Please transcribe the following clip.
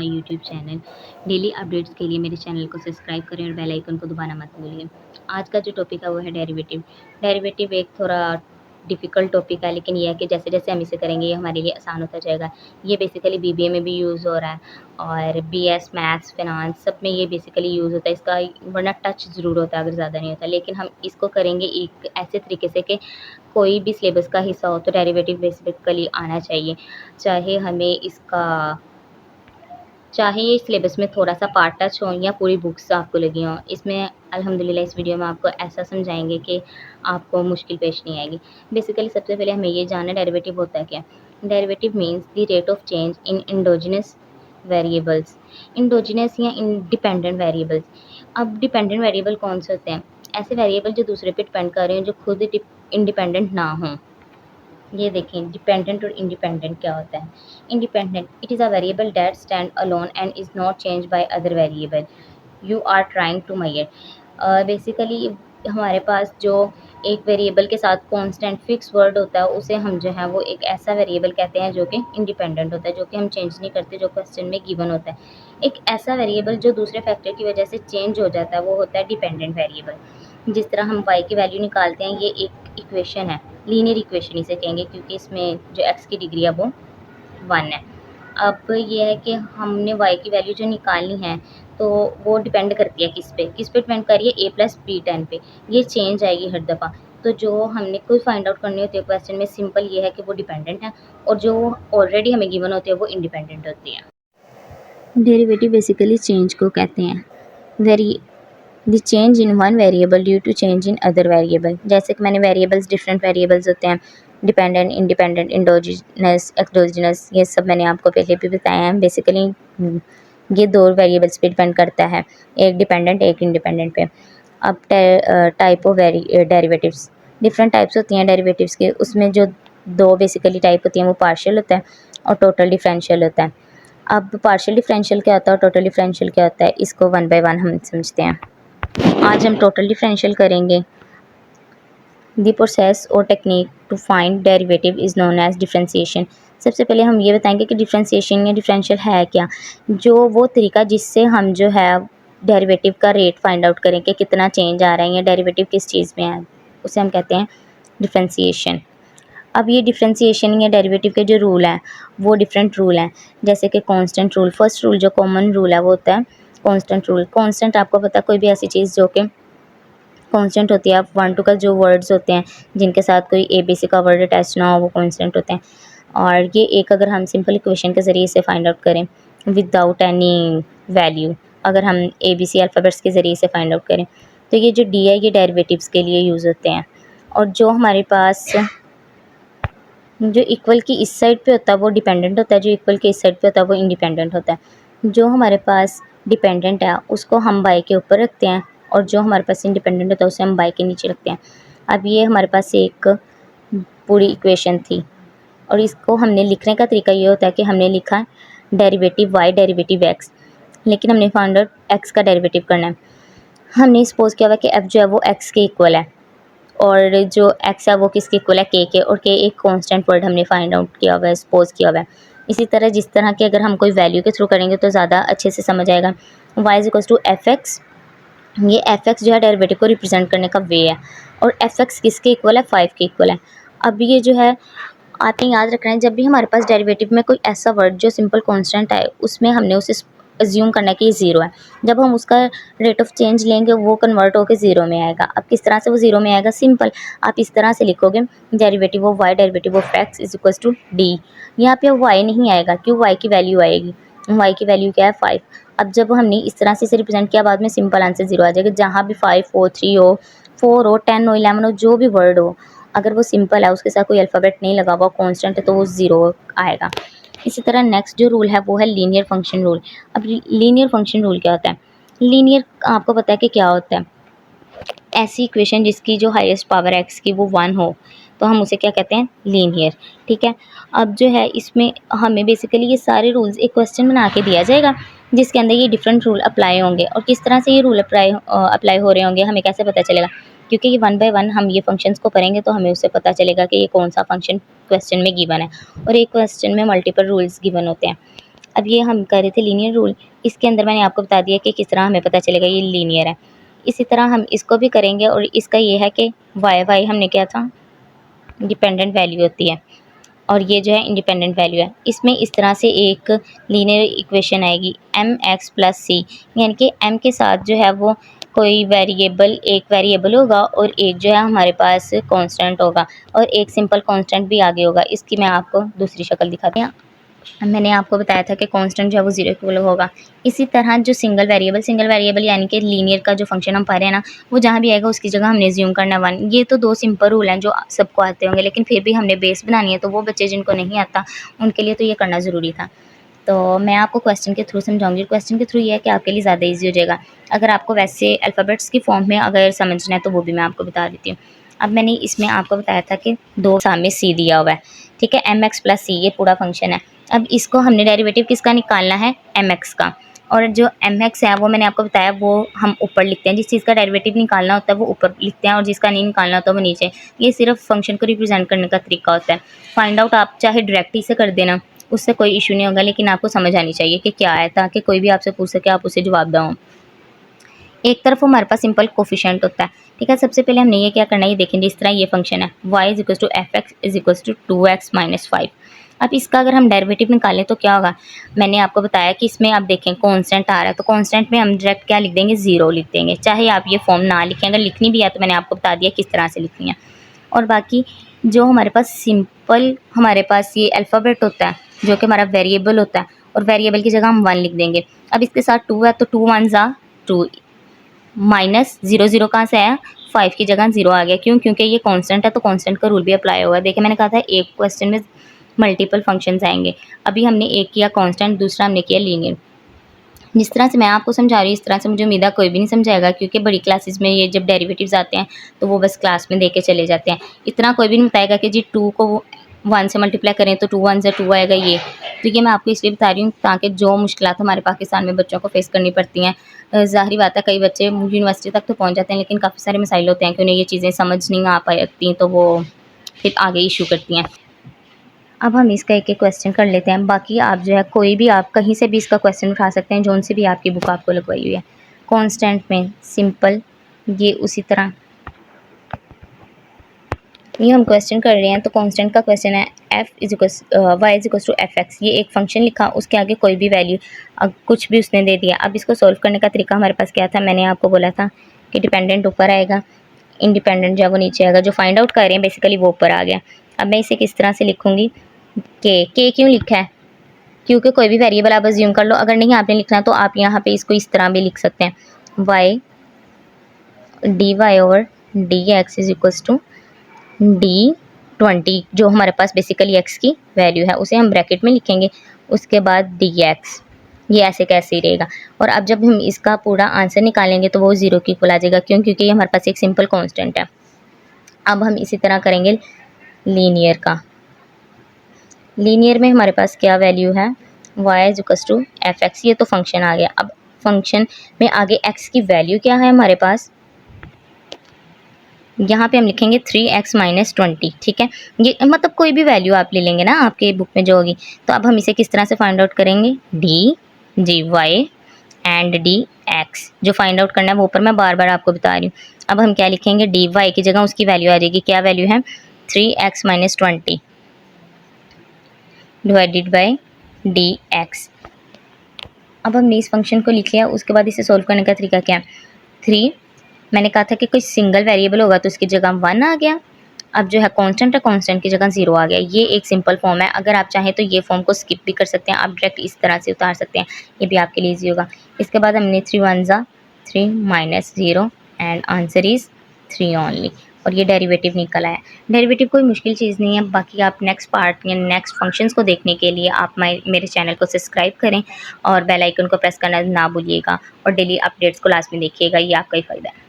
My YouTube channel. Daily updates के लिए मेरे चैनल को सब्सक्राइब करें और बेल आइकन को दबाना मत भूलिए। आज का जो टॉपिक है वो है डेरिवेटिव। डेरिवेटिव एक थोड़ा डिफ़िकल्ट टॉपिक है, लेकिन ये है कि जैसे-जैसे हम इसे करेंगे ये हमारे लिए आसान होता जाएगा। ये बेसिकली बीबीए में भी यूज़ हो रहा है और बीएस, मैथ्स, फाइनेंस सब में ये बेसिकली यूज़ होता है। इसका वरना टच ज़रूर होता है अगर ज़्यादा नहीं होता, लेकिन हम इसको करेंगे एक ऐसे तरीके से कि कोई भी सिलेबस का हिस्सा हो तो डेरिवेटिव बेसिकली आना चाहिए। चाहे ये सिलेबस में थोड़ा-सा पार्ट टच हो या पूरी बुक्स आपको लगी हों। इसमें अल्हम्दुलिल्लाह इस वीडियो में आपको ऐसा समझाएँगे कि आपको मुश्किल पेश नहीं आएगी। बेसिकली सबसे पहले हमें ये जानना है डेरिवेटिव होता है क्या? Derivative means the rate of change in endogenous variables. Endogenous या इंडिपेंडेंट वेरिएबल्स। अब डिपेंडेंट वेरिएबल कौन से होते हैं? ऐसे वेरिएबल जो दूसरे पे डिपेंड कर रहे हैं, जो खुद इंडिपेंडेंट ना हों। ये देखें डिपेंडेंट और इंडिपेंडेंट क्या होता है। Independent, it is a variable that stand alone and is not change by other variable you are trying to measure. Basically हमारे पास जो एक वेरिएबल के साथ कांस्टेंट फिक्स वर्ड होता है उसे हम जो है वो एक ऐसा वेरिएबल कहते हैं जो कि इंडिपेंडेंट होता है, जो कि हम चेंज नहीं करते, जो क्वेश्चन में गिवन होता है। एक ऐसा वेरिएबल जो दूसरे फैक्टर की वजह से चेंज हो जाता है वो होता है डिपेंडेंट वेरिएबल। जिस तरह हम y की वैल्यू निकालते हैं, ये एक इक्वेशन है, लीनियर इक्वेशन इसे कहेंगे, क्योंकि इसमें जो x की डिग्री है वो 1 है। अब ये है कि हमने y की वैल्यू जो निकालनी है तो वो डिपेंड करती है किस पे डिपेंड कर रही है, a प्लस बी 10 पे। ये चेंज आएगी हर दफ़ा। तो जो हमने कोई फाइंड आउट करनी होती है क्वेश्चन में, सिंपल ये है कि वो डिपेंडेंट है, और जो ऑलरेडी हमें गिवन होती है वो इंडिपेंडेंट होती है। डेरिवेटिव बेसिकली चेंज को कहते हैं। Very the change in one variable due to change in other variable. जैसे कि मैंने वेरिएबल्स डिफरेंट वेरिएबल्स होते हैं, डिपेंडेंट, इंडिपेंडेंट, इंडोजिनस, एक्सोजिनस, ये सब मैंने आपको पहले भी बताया है। बेसिकली ये दो वेरिएबल्स पे डिपेंड करता है, एक डिपेंडेंट एक इंडिपेंडेंट पे। अब type of derivatives, different types होती हैं डेरिवेटिव्स के। उसमें जो दो बेसिकली टाइप होती हैं वो पार्शियल होता है और टोटल डिफरेंशियल होता है। अब पार्शियल डिफरेंशियल क्या होता है और टोटल डिफरेंशियल क्या होता है, इसको वन बाय वन हम समझते हैं। आज हम टोटल डिफरेंशियल करेंगे। द प्रोसेस और technique to find derivative is known as differentiation. सबसे पहले हम ये बताएंगे कि डिफरेंशिएशन या डिफरेंशियल है क्या। जो वो तरीका जिससे हम जो है डेरिवेटिव का रेट फाइंड आउट करें कि कितना चेंज आ रहा है या डेरिवेटिव किस चीज़ में है, उसे हम कहते हैं डिफरेंशिएशन। अब ये डिफरेंशिएशन या डेरिवेटिव के जो रूल हैं वो डिफरेंट रूल हैं, जैसे कि कांस्टेंट रूल। फर्स्ट रूल जो कॉमन रूल है वो होता है कांस्टेंट रूल। कांस्टेंट आपको पता है कोई भी ऐसी चीज़ जो कि कांस्टेंट होती है। आप 1 2 का जो वर्ड्स होते हैं जिनके साथ कोई ABC का वर्ड अटैच ना हो वो कांस्टेंट होते हैं। और ये एक अगर हम सिंपल इक्वेशन के ज़रिए से फाइंड आउट करें विदाउट एनी वैल्यू, अगर हम ABC अल्फ़ाबेट्स के ज़रिए से फाइंड आउट करें तो ये जो D है ये डेरिवेटिव्स के लिए यूज़ होते हैं। और जो हमारे पास जो इक्वल की इस साइड पे होता है वो डिपेंडेंट होता है, जो इक्वल के इस साइड पे होता है वो इंडिपेंडेंट होता है। जो हमारे पास डिपेंडेंट है उसको हम बाई के ऊपर रखते हैं और जो हमारे पास इंडिपेंडेंट होता है उसे हम बाई के नीचे रखते हैं। अब ये हमारे पास एक पूरी इक्वेशन थी और इसको हमने लिखने का तरीका ये होता है कि हमने लिखा डेरिवेटिव y डेरिवेटिव x, लेकिन हमने फाइंड आउट x का डेरिवेटिव करना है। हमने सपोज किया हुआ कि f जो है वो x के इक्वल है और जो x है वो किसके इक्वल है, k के, और k एक कांस्टेंट वर्ड हमने फाइंड आउट किया हुआ है, सपोज किया हुआ है। इसी तरह जिस तरह के अगर हम कोई वैल्यू के थ्रू करेंगे तो ज़्यादा अच्छे से समझ आएगा। y is equal to f x, ये एफ एक्स जो है डेरिवेटिव को रिप्रेजेंट करने का वे है, और एफ एक्स किसके इक्वल है, 5 के इक्वल है। अब ये जो है आपने याद रखना है, जब भी हमारे पास डेरिवेटिव में कोई ऐसा वर्ड जो सिंपल कांस्टेंट आए उसमें हमने उसे अज्यूम करना है कि ये ज़ीरो है। जब हम उसका रेट ऑफ चेंज लेंगे वो कन्वर्ट होकर ज़ीरो में आएगा। अब किस तरह से वो ज़ीरो में आएगा, सिंपल आप इस तरह से लिखोगे derivative of y derivative of x is equal to d. यहाँ पे वाई नहीं आएगा, क्यों, वाई की वैल्यू आएगी, वाई की वैल्यू क्या है 5। अब जब हमने इस तरह से इसे रिप्रेजेंट किया बाद में सिंपल आंसर ज़ीरो आ जाएगा। जहाँ भी 5 हो, 3 हो, 4 हो, 10 हो, 11 हो, जो भी वर्ड हो अगर वो सिंपल है उसके साथ कोई अल्फ़ाबेट नहीं लगा हुआ, कांस्टेंट है, तो वो ज़ीरो आएगा। इसी तरह नेक्स्ट जो रूल है वो है लीनियर फंक्शन रूल। अब लीनियर फंक्शन रूल क्या होता है, लीनियर आपको पता है कि क्या होता है, ऐसी इक्वेशन जिसकी जो हाईएस्ट पावर है एक्स की वो 1 हो तो हम उसे क्या कहते हैं, लीनियर। ठीक है, अब जो है इसमें हमें बेसिकली ये सारे रूल्स एक क्वेश्चन बना के दिया जाएगा जिसके अंदर ये डिफरेंट रूल अप्लाई होंगे, और किस तरह से ये रूल अप्लाई हो रहे होंगे हमें कैसे पता चलेगा, क्योंकि ये 1 बाय 1 हम ये फंक्शंस को करेंगे तो हमें उससे पता चलेगा कि ये कौन सा फंक्शन क्वेश्चन में गिवन है। और एक क्वेश्चन में मल्टीपल रूल्स गिवन होते हैं। अब ये हम कर रहे थे लीनियर रूल, इसके अंदर मैंने आपको बता दिया कि किस तरह हमें पता चलेगा ये लीनियर है। इसी तरह हम इसको भी करेंगे और इसका ये है कि y हमने क्या था, डिपेंडेंट वैल्यू होती है और ये जो है इंडिपेंडेंट वैल्यू है। इसमें इस तरह से एक लीनियर इक्वेशन आएगी mx प्लस सी, यानी कि m के साथ जो है वो कोई वेरिएबल, एक वेरिएबल होगा और एक जो है हमारे पास कांस्टेंट होगा और एक सिंपल कांस्टेंट भी आगे होगा। इसकी मैं आपको दूसरी शक्ल दिखाती हूँ। मैंने आपको बताया था कि कांस्टेंट जो है वो 0 इक्वल होगा। इसी तरह जो सिंगल वेरिएबल यानी कि लीनियर का जो फंक्शन हम पढ़ रहे हैं ना, वो जहाँ भी आएगा उसकी जगह हमने ज़्यूम करना 1। ये तो 2 सिंपल रूल हैं जो सबको आते होंगे, लेकिन फिर भी हमने बेस बनानी है, तो वो बच्चे जिनको नहीं आता उनके लिए तो ये करना ज़रूरी था। तो मैं आपको क्वेश्चन के थ्रू समझाऊंगी। क्वेश्चन के थ्रू ये है कि आपके लिए ज़्यादा ईजी हो जाएगा। अगर आपको वैसे अल्फ़ाबेट्स की फॉर्म में अगर समझना है तो वो भी मैं आपको बता देती हूँ। अब मैंने इसमें आपको बताया था कि 2 सामने सी दिया हुआ है, ठीक है, mx प्लस सी ये पूरा फंक्शन है। अब इसको हमने डेरिवेटिव किसका निकालना है, mx का, और जो mx है वो मैंने आपको बताया वो हम ऊपर लिखते हैं। जिस चीज़ का डेरिवेटिव निकालना होता है वो ऊपर लिखते हैं और जिसका नहीं निकालना होता वो नीचे। ये सिर्फ फंक्शन को रिप्रेजेंट करने का तरीका होता है। फाइंड आउट आप चाहे डायरेक्ट ही से कर देना, उससे कोई इशू नहीं होगा, लेकिन आपको समझ आनी चाहिए कि क्या है, ताकि कोई भी आपसे पूछ सके आप उसे जवाब दो। एक तरफ हमारे पास सिंपल कोफिशिएंट होता है, ठीक है। सबसे पहले हमने ये क्या करना है, ये देखें जिस तरह ये फंक्शन है y is equal to f x is equal to 2x minus 5। अब इसका अगर हम डेरिवेटिव निकालें तो क्या होगा, मैंने आपको बताया कि इसमें आप देखें कांस्टेंट आ रहा है, तो कांस्टेंट में हम डायरेक्ट क्या लिख देंगे, 0 लिख देंगे। चाहे आप ये फॉर्म ना लिखें, अगर लिखनी भी है तो मैंने आपको बता दिया किस तरह से लिखनी है। और बाकी जो हमारे पास सिंपल हमारे पास ये अल्फ़ाबेट होता है जो कि हमारा वेरिएबल होता है, और वेरिएबल की जगह हम 1 लिख देंगे। अब इसके साथ 2 है तो 2 1 ज़ा 2, माइनस 0 0 कहाँ से आया, 5 की जगह 0 आ गया। क्यों, क्योंकि ये कांस्टेंट है तो कांस्टेंट का रूल भी अप्लाई होगा। देखिए मैंने कहा था एक क्वेश्चन में मल्टीपल फंक्शंस आएंगे। अभी हमने एक किया कांस्टेंट, दूसरा हमने किया लीनियर। जिस तरह से मैं आपको समझा रही हूँ इस तरह से मुझे उम्मीद है कोई भी नहीं समझाएगा, क्योंकि बड़ी क्लासेस में ये जब डेरिवेटिव्स आते हैं तो वो बस क्लास में दे के चले जाते हैं। इतना कोई भी नहीं बताएगा कि जी 2 को 1 से मल्टीप्लाई करें तो 2 1 से 2 आएगा। ये तो ये मैं आपको इसलिए बता रही हूँ ताकि जो मुश्किलात हमारे पाकिस्तान में बच्चों को फेस करनी पड़ती हैं, ज़ाहिर बात है कई बच्चे यूनिवर्सिटी तक तो पहुँच जाते हैं, लेकिन काफ़ी सारे मसाइल होते हैं कि उन्हें ये चीज़ें समझ नहीं आ पाती, तो वो फिर आगे इशू करती हैं। अब हम इसका एक एक क्वेश्चन कर लेते हैं। बाकी आप जो है कोई भी आप कहीं से भी इसका क्वेश्चन उठा सकते हैं, जोन से भी आपकी बुक आपको लगवाई हुई है। कांस्टेंट में सिंपल ये उसी तरह ये हम क्वेश्चन कर रहे हैं, तो कांस्टेंट का क्वेश्चन है f is equal y is equal to f x. ये एक फंक्शन लिखा, उसके आगे कोई भी वैल्यू कुछ भी उसने दे दिया। अब इसको सॉल्व करने का तरीका हमारे पास क्या था, मैंने आपको बोला था कि डिपेंडेंट ऊपर आएगा, इंडिपेंडेंट जो वो नीचे आएगा। जो फाइंड आउट कर रहे हैं बेसिकली वो ऊपर आ गया। अब मैं इसे किस तरह से लिखूँगी, के क्यों लिखा है, क्योंकि कोई भी वेरिएबल आप अज्यूम कर लो। अगर नहीं आपने लिखना तो आप यहाँ पे इसको इस तरह भी लिख सकते हैं, y dy over d x is equals to d20, जो हमारे पास बेसिकली x की वैल्यू है उसे हम ब्रैकेट में लिखेंगे, उसके बाद dx, ये ऐसे कैसे ही रहेगा। और अब जब हम इसका पूरा आंसर निकालेंगे तो वो 0 की इक्वल आ जाएगा, क्यों, क्योंकि ये हमारे पास एक सिंपल कांस्टेंट है। अब हम इसी तरह करेंगे लीनियर का। लीनियर में हमारे पास क्या वैल्यू है, y is equal to f x, ये तो फंक्शन आ गया। अब फंक्शन में आगे x की वैल्यू क्या है हमारे पास, यहाँ पे हम लिखेंगे 3x माइनस 20, ठीक है। ये मतलब कोई भी वैल्यू आप ले लेंगे ना आपके बुक में जो होगी। तो अब हम इसे किस तरह से फाइंड आउट करेंगे, dy एंड dx, जो फाइंड आउट करना है वो ऊपर मैं बार बार आपको बता रही हूँ। अब हम क्या लिखेंगे, dy की जगह उसकी वैल्यू आ जाएगी, क्या वैल्यू है 3x minus 20 divided by dx। अब हमने इस फंक्शन को लिख लिया, उसके बाद इसे सोल्व करने का तरीका क्या है, 3 मैंने कहा था कि कोई सिंगल वेरिएबल होगा तो उसकी जगह 1 आ गया। अब जो है कांस्टेंट है, कांस्टेंट की जगह 0 आ गया। ये एक सिंपल फॉर्म है। अगर आप चाहें तो ये फॉर्म को स्किप भी कर सकते हैं, आप डायरेक्ट इस तरह से उतार सकते हैं, ये भी आपके लिए ईजी होगा। इसके बाद हमने 3 1 ज़ा 3 minus 0 and answer is 3 only, और ये डेरिवेटिव निकल आया। डेरिवेटिव कोई मुश्किल चीज़ नहीं है। बाकी आप नेक्स्ट पार्ट या नेक्स्ट फंक्शंस को देखने के लिए आप मेरे चैनल को सब्सक्राइब करें और बेल आइकन को प्रेस करना ना भूलिएगा, और डेली अपडेट्स को लास्ट में देखिएगा, ये आपका ही फ़ायदा है।